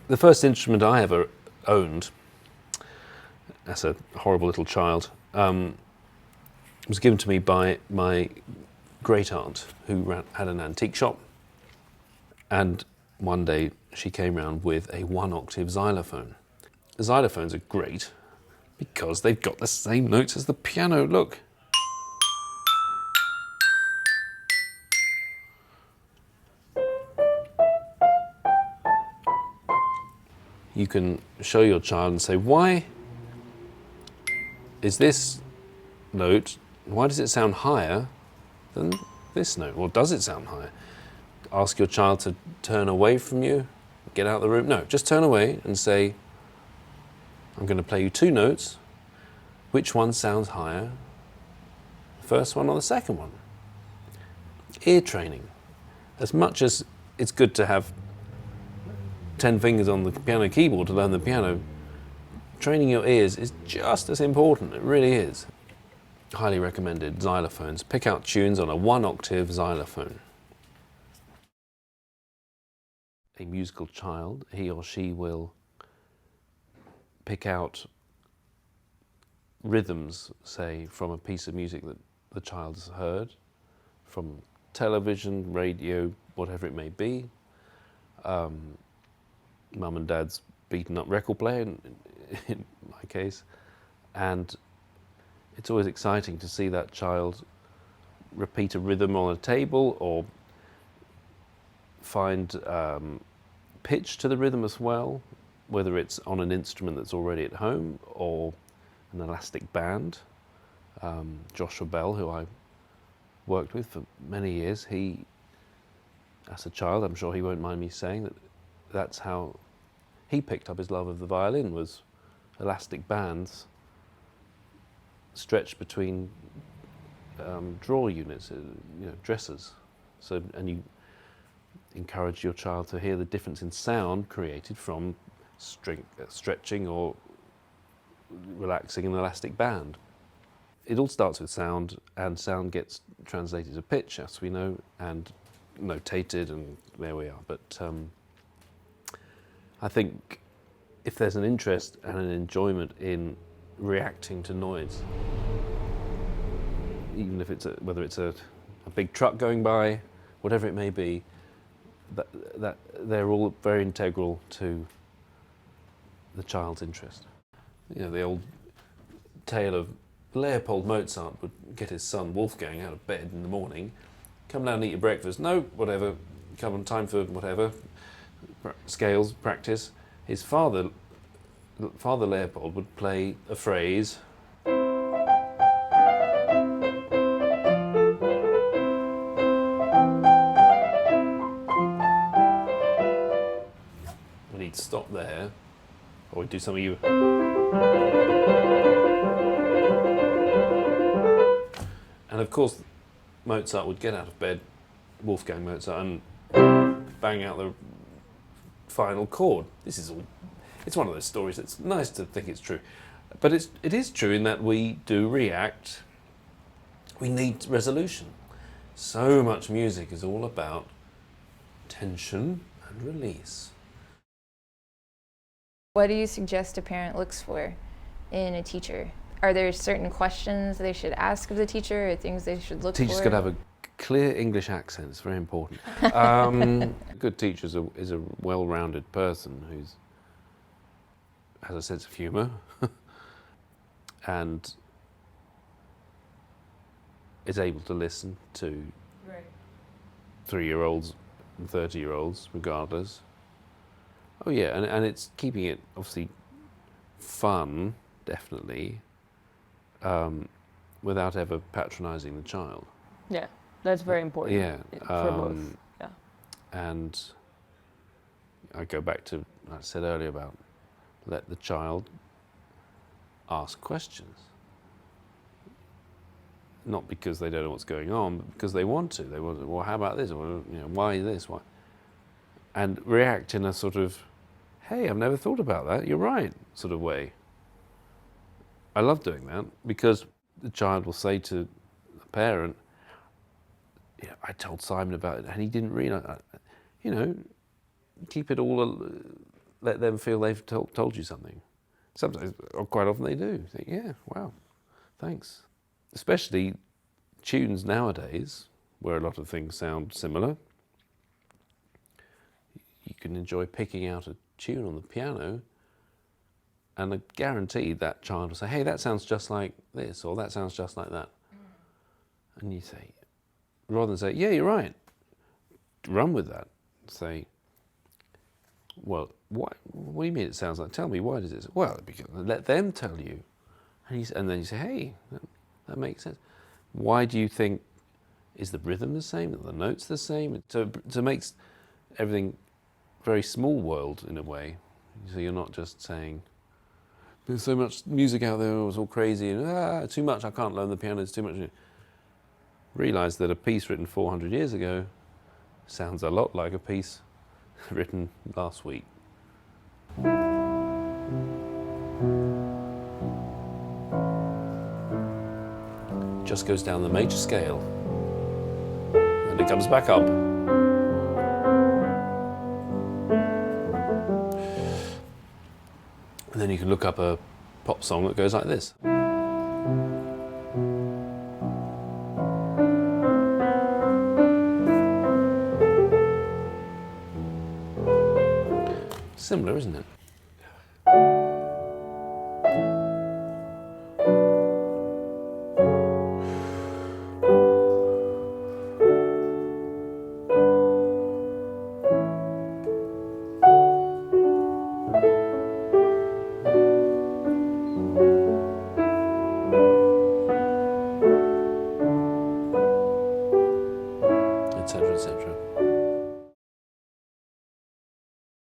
The first instrument I ever owned, as a horrible little child, was given to me by my great aunt, who had an antique shop. And one day she came round with a 1-octave xylophone. The xylophones are great because they've got the same notes as the piano. Look. You can show your child and say, why is this note, why does it sound higher than this note? Or does it sound higher? Ask your child to turn away from you, get out of the room. No, just turn away and say, I'm going to play you 2 notes. Which one sounds higher? The first one or the second one? Ear training. As much as it's good to have 10 fingers on the piano keyboard to learn the piano, training your ears is just as important. It really is. Highly recommended. Xylophones. Pick out tunes on a 1-octave xylophone. A musical child, he or she will pick out rhythms, say, from a piece of music that the child has heard, from television, radio, whatever it may be. Mum and Dad's beaten up record player, in my case, and it's always exciting to see that child repeat a rhythm on a table or find pitch to the rhythm as well, whether it's on an instrument that's already at home or an elastic band. Joshua Bell, who I worked with for many years, he, as a child, I'm sure he won't mind me saying that that's how he picked up his love of the violin, was elastic bands stretched between drawer units, dressers. So, and you encourage your child to hear the difference in sound created from stretching or relaxing an elastic band. It all starts with sound, and sound gets translated to pitch, as we know, and notated, and there we are. But I think if there's an interest and an enjoyment in reacting to noise, even if it's whether it's a big truck going by, whatever it may be, that they're all very integral to the child's interest. You know, the old tale of Leopold Mozart would get his son Wolfgang out of bed in the morning, come down and eat your breakfast. No, whatever, come on, time for whatever, scales, practice. His father Leopold would play a phrase. And he'd stop there, or he'd do something you... And of course, Mozart would get out of bed, Wolfgang Mozart, and bang out the final chord. This is all, it's one of those stories that's nice to think it's true. But it is true in that we do react. We need resolution. So much music is all about tension and release. What do you suggest a parent looks for in a teacher? Are there certain questions they should ask of the teacher, or things they should look for? Teachers got to have a clear English accent. It's very important. A good teacher is a well-rounded person who has a sense of humour and is able to listen to 3-year-olds and 30-year-olds, regardless. Oh yeah, and it's keeping it obviously fun, definitely, without ever patronising the child. Yeah, that's very important. Yeah, for both. Yeah. And I go back to what I said earlier about let the child ask questions. Not because they don't know what's going on, but because they want to. They want to, well, how about this? Or, why this? Why? And react in a sort of, hey, I've never thought about that, you're right, sort of way. I love doing that because the child will say to the parent, yeah, I told Simon about it and he didn't realise, keep it all let them feel they've told you something. Sometimes, or quite often they do. Think, yeah, wow, thanks. Especially tunes nowadays, where a lot of things sound similar. You can enjoy picking out a tune on the piano, and I guarantee that child will say, hey, that sounds just like this, or that sounds just like that. And you say, rather than say, yeah, you're right, run with that. Say, well, what do you mean it sounds like? Tell me, why does it? Well, because let them tell you. And then you say, hey, that makes sense. Why do you think, is the rhythm the same? Are the notes the same? To make everything very small world in a way. So you're not just saying, there's so much music out there, it was all crazy, and too much, I can't learn the piano, it's too much. Realise that a piece written 400 years ago sounds a lot like a piece written last week. Just goes down the major scale, and it comes back up. And then you can look up a pop song that goes like this. Similar, isn't it? Etc., etc.